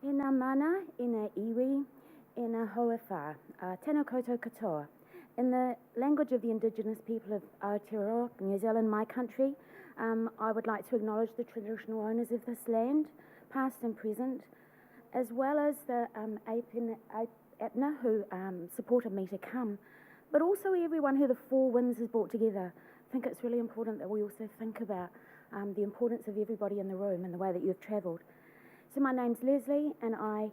Ina mana, ina iwi, ina hoewha, tēnā koutou katoa. In the language of the Indigenous people of Aotearoa, New Zealand, my country, I would like to acknowledge the traditional owners of this land, past and present, as well as the APNA who supported me to come, but also everyone who the Four Winds has brought together. I think it's really important that we also think about the importance of everybody in the room and the way that you've travelled. So my name's Lesley, and I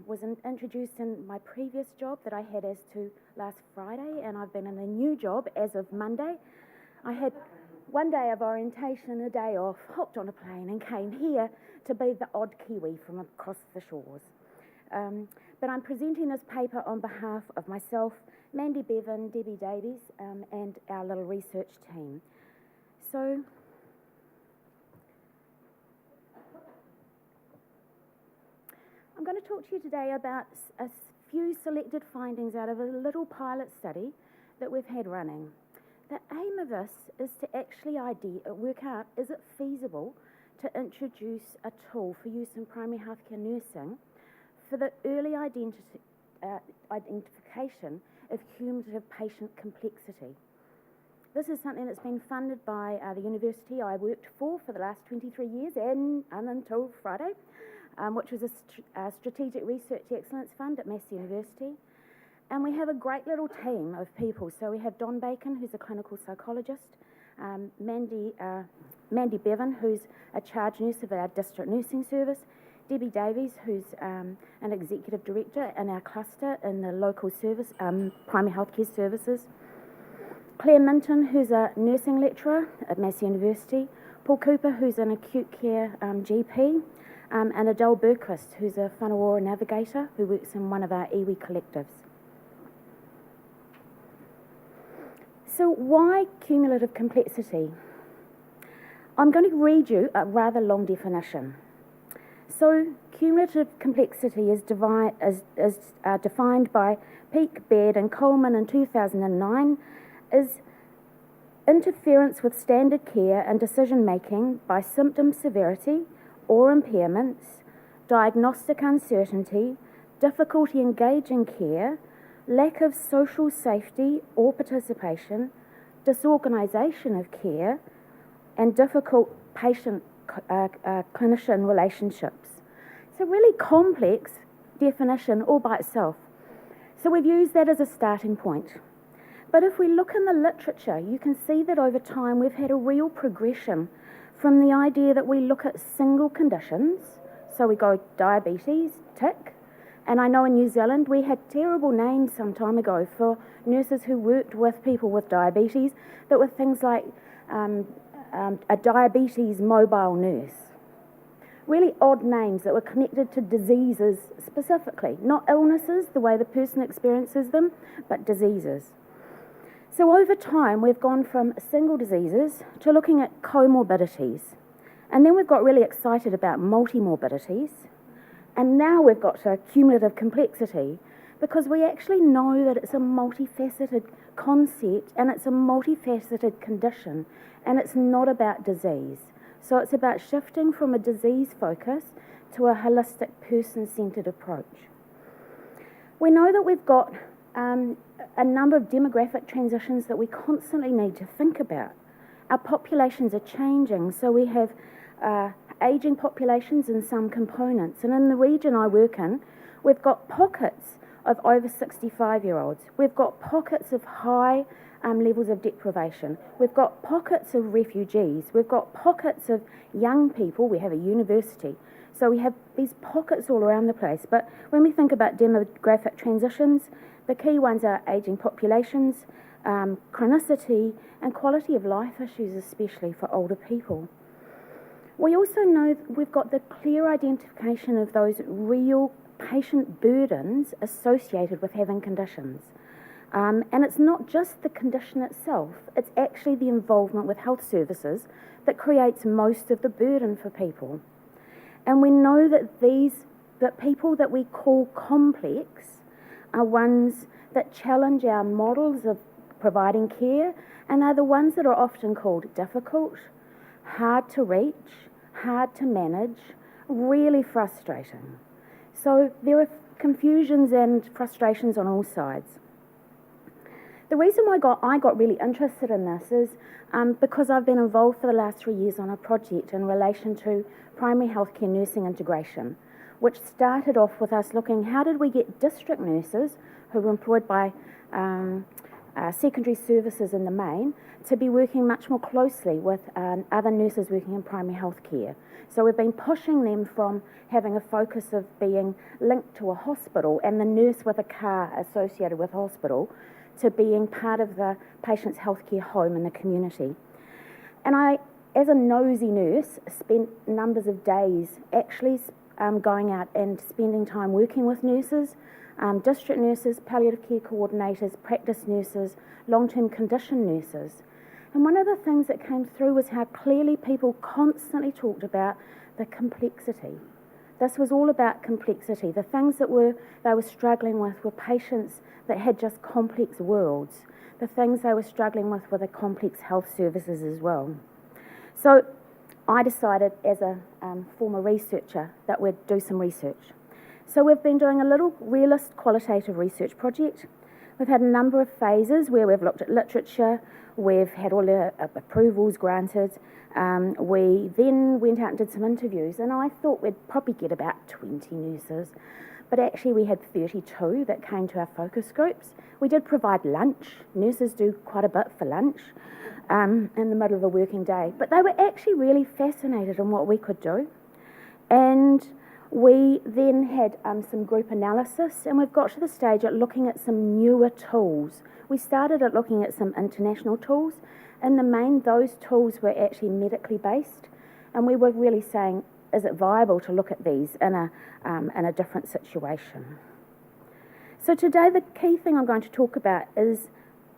was introduced in my previous job that I had as to last Friday, and I've been in a new job as of Monday. I had one day of orientation, a day off, hopped on a plane and came here to be the odd Kiwi from across the shores. But I'm presenting this paper on behalf of myself, Mandy Bevan, Debbie Davies, and our little research team. So I'm going to talk to you today about a few selected findings out of a little pilot study that we've had running. The aim of this is to actually work out, is it feasible to introduce a tool for use in primary healthcare nursing for the early identification of cumulative patient complexity. This is something that's been funded by the university I worked for the last 23 years and until Friday, which was a Strategic Research Excellence Fund at Massey University. And we have a great little team of people. So we have Don Bacon, who's a clinical psychologist, Mandy Bevan, who's a charge nurse of our district nursing service, Debbie Davies, who's an executive director in our cluster in the local service, primary healthcare services, Claire Minton, who's a nursing lecturer at Massey University, Paul Cooper, who's an acute care GP, and Adele Burquist, who's a whanawara navigator who works in one of our iwi collectives. So why cumulative complexity? I'm going to read you a rather long definition. So cumulative complexity is defined by Peake, Baird and Coleman in 2009 as interference with standard care and decision making by symptom severity or impairments, diagnostic uncertainty, difficulty engaging care, lack of social safety or participation, disorganisation of care, and difficult patient-clinician relationships. It's a really complex definition all by itself. So we've used that as a starting point. But if we look in the literature, you can see that over time we've had a real progression from the idea that we look at single conditions. So we go diabetes, tick. And I know in New Zealand we had terrible names some time ago for nurses who worked with people with diabetes that were things like a diabetes mobile nurse. Really odd names that were connected to diseases specifically, not illnesses, the way the person experiences them, but diseases. So over time we've gone from single diseases to looking at comorbidities. And then we've got really excited about multimorbidities. And now we've got to cumulative complexity because we actually know that it's a multifaceted concept and it's a multifaceted condition and it's not about disease. So it's about shifting from a disease focus to a holistic person-centred approach. We know that we've got a number of demographic transitions that we constantly need to think about. Our populations are changing, so we have ageing populations in some components. And in the region I work in, we've got pockets of over 65-year-olds. We've got pockets of high levels of deprivation. We've got pockets of refugees. We've got pockets of young people. We have a university. So we have these pockets all around the place. But when we think about demographic transitions, the key ones are ageing populations, chronicity, and quality of life issues, especially for older people. We also know that we've got the clear identification of those real patient burdens associated with having conditions. And it's not just the condition itself, it's actually the involvement with health services that creates most of the burden for people. And we know that people that we call complex are ones that challenge our models of providing care and are the ones that are often called difficult, hard to reach, hard to manage, really frustrating. So there are confusions and frustrations on all sides. The reason why I got really interested in this is because I've been involved for the last 3 years on a project in relation to primary healthcare nursing integration, which started off with us looking how did we get district nurses who were employed by secondary services in the main to be working much more closely with other nurses working in primary healthcare. So we've been pushing them from having a focus of being linked to a hospital and the nurse with a car associated with a hospital to being part of the patient's healthcare home in the community. And I, as a nosy nurse, spent numbers of days actually going out and spending time working with nurses, district nurses, palliative care coordinators, practice nurses, long-term condition nurses. And one of the things that came through was how clearly people constantly talked about the complexity. This was all about complexity. The things that they were struggling with were patients that had just complex worlds. The things they were struggling with were the complex health services as well. So I decided as a former researcher that we'd do some research. So we've been doing a little realist qualitative research project. We've had a number of phases where we've looked at literature, we've had all the approvals granted. We then went out and did some interviews, and I thought we'd probably get about 20 nurses, but actually we had 32 that came to our focus groups. We did provide lunch. Nurses do quite a bit for lunch in the middle of a working day, but they were actually really fascinated in what we could do. And we then had some group analysis, and we've got to the stage at looking at some newer tools. We started at looking at some international tools. In the main, those tools were actually medically based, and we were really saying, is it viable to look at these in a different situation? So today the key thing I'm going to talk about is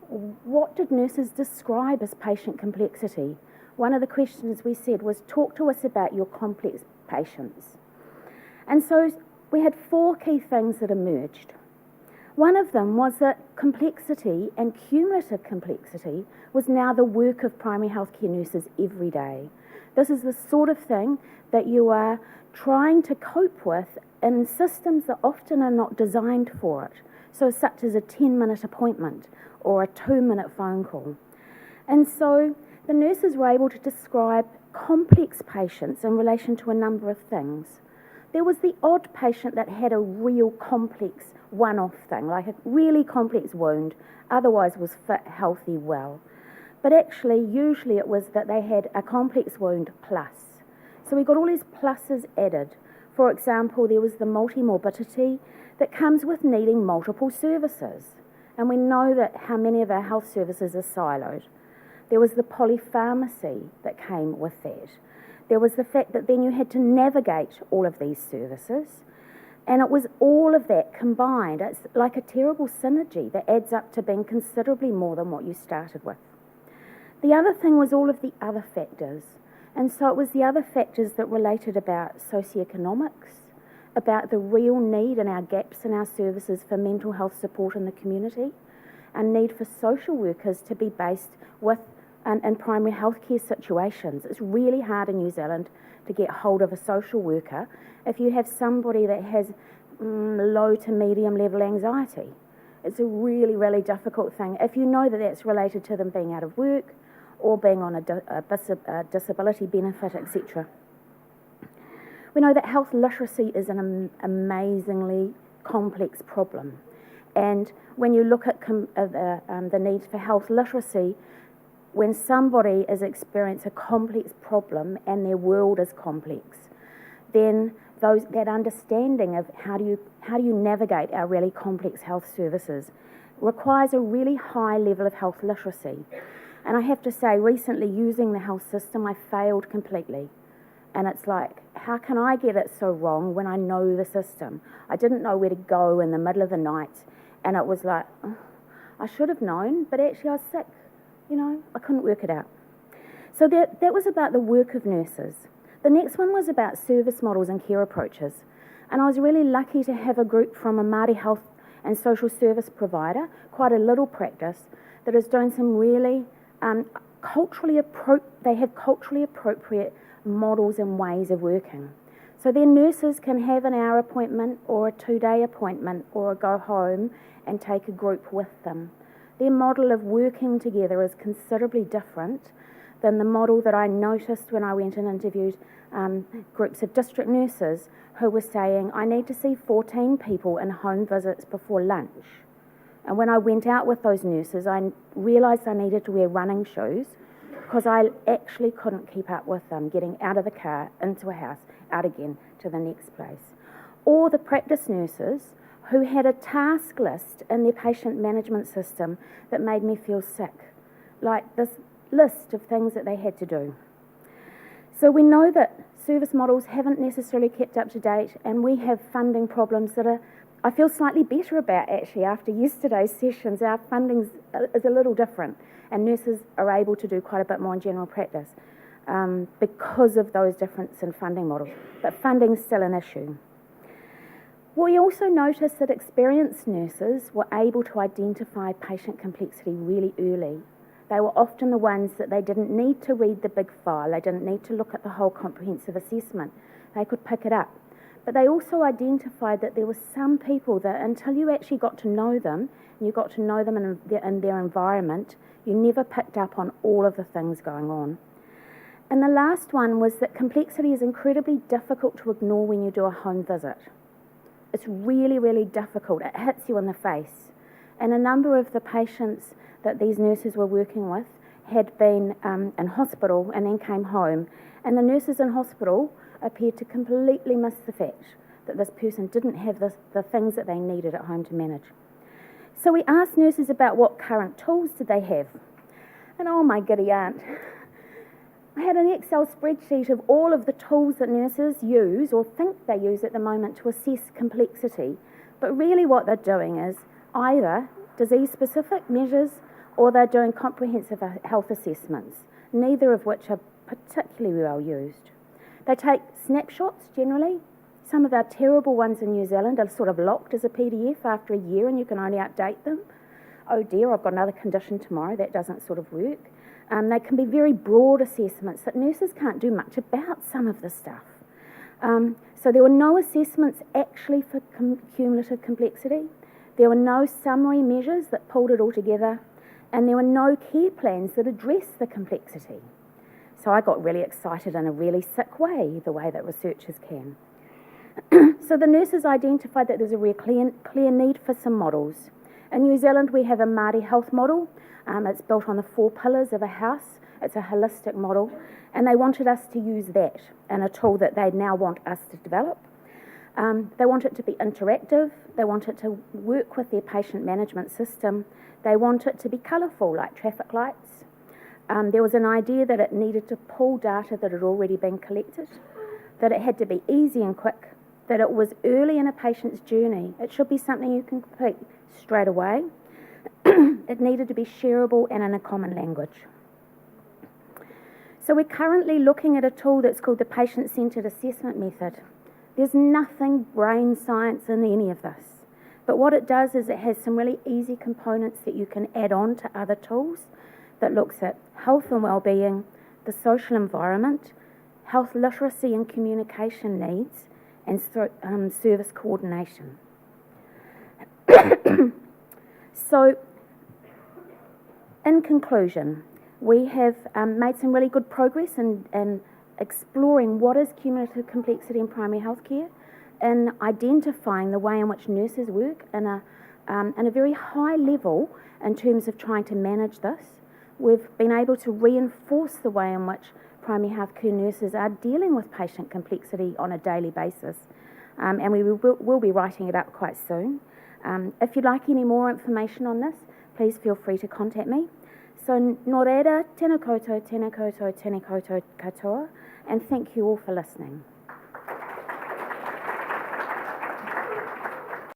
what did nurses describe as patient complexity? One of the questions we said was, talk to us about your complex patients. And so we had 4 key things that emerged. One of them was that complexity and cumulative complexity was now the work of primary healthcare nurses every day. This is the sort of thing that you are trying to cope with in systems that often are not designed for it, so such as a 10-minute appointment or a 2-minute phone call. And so the nurses were able to describe complex patients in relation to a number of things. There was the odd patient that had a real complex one-off thing, like a really complex wound, otherwise was fit, healthy, well. But actually, usually it was that they had a complex wound plus. So we got all these pluses added. For example, there was the multi-morbidity that comes with needing multiple services. And we know that how many of our health services are siloed. There was the polypharmacy that came with that. There was the fact that then you had to navigate all of these services. And it was all of that combined. It's like a terrible synergy that adds up to being considerably more than what you started with. The other thing was all of the other factors. And so it was the other factors that related about socio-economics, about the real need and our gaps in our services for mental health support in the community, and need for social workers to be based with in primary healthcare situations. It's really hard in New Zealand to get hold of a social worker if you have somebody that has low to medium level anxiety. It's a really, really difficult thing if you know that that's related to them being out of work or being on a disability benefit, etc. We know that health literacy is an amazingly complex problem. And when you look at the need for health literacy, when somebody is experiencing a complex problem and their world is complex, then that understanding of how do you navigate our really complex health services requires a really high level of health literacy. And I have to say, recently using the health system, I failed completely. And it's like, how can I get it so wrong when I know the system? I didn't know where to go in the middle of the night, and it was like, oh, I should have known, but actually I was sick. I couldn't work it out. So that was about the work of nurses. The next one was about service models and care approaches. And I was really lucky to have a group from a Maori health and social service provider, quite a little practice, that is doing some really culturally appropriate models and ways of working. So their nurses can have an hour appointment or a 2-day appointment or go home and take a group with them. Their model of working together is considerably different than the model that I noticed when I went and interviewed groups of district nurses who were saying, I need to see 14 people in home visits before lunch. And when I went out with those nurses, I realised I needed to wear running shoes because I actually couldn't keep up with them getting out of the car, into a house, out again to the next place. Or the practice nurses who had a task list in their patient management system that made me feel sick, like this list of things that they had to do. So we know that service models haven't necessarily kept up to date, and we have funding problems that I feel slightly better about actually after yesterday's sessions. Our funding is a little different, and nurses are able to do quite a bit more in general practice because of those differences in funding models. But funding's still an issue. We also noticed that experienced nurses were able to identify patient complexity really early. They were often the ones that they didn't need to read the big file, they didn't need to look at the whole comprehensive assessment. They could pick it up. But they also identified that there were some people that until you actually got to know them, and you got to know them in their environment, you never picked up on all of the things going on. And the last one was that complexity is incredibly difficult to ignore when you do a home visit. It's really, really difficult. It hits you in the face. And a number of the patients that these nurses were working with had been in hospital and then came home. And the nurses in hospital appeared to completely miss the fact that this person didn't have the things that they needed at home to manage. So we asked nurses about what current tools did they have. And oh my giddy aunt, I had an Excel spreadsheet of all of the tools that nurses use or think they use at the moment to assess complexity. But really what they're doing is either disease-specific measures or they're doing comprehensive health assessments, neither of which are particularly well used. They take snapshots generally. Some of our terrible ones in New Zealand are sort of locked as a PDF after a year and you can only update them. Oh dear, I've got another condition tomorrow, that doesn't sort of work. They can be very broad assessments that nurses can't do much about some of the stuff. So there were no assessments actually for cumulative complexity. There were no summary measures that pulled it all together, and there were no care plans that addressed the complexity. So I got really excited in a really sick way, the way that researchers can. So the nurses identified that there's a real clear need for some models. In New Zealand, we have a Maori health model. It's built on the 4 pillars of a house. It's a holistic model, and they wanted us to use that in a tool that they now want us to develop. They want it to be interactive. They want it to work with their patient management system. They want it to be colourful, like traffic lights. There was an idea that it needed to pull data that had already been collected, that it had to be easy and quick, that it was early in a patient's journey. It should be something you can complete straight away. It needed to be shareable and in a common language. So we're currently looking at a tool that's called the Patient-Centered Assessment Method. There's nothing brain science in any of this. But what it does is it has some really easy components that you can add on to other tools that looks at health and well-being, the social environment, health literacy and communication needs, and service coordination. So, in conclusion, we have made some really good progress in exploring what is cumulative complexity in primary healthcare, and identifying the way in which nurses work in a very high level in terms of trying to manage this. We've been able to reinforce the way in which primary healthcare nurses are dealing with patient complexity on a daily basis, and we will be writing it up quite soon. If you'd like any more information on this, please feel free to contact me. So, nō reira, tēnā koutou, tēnā koutou, tēnā koutou katoa, and thank you all for listening.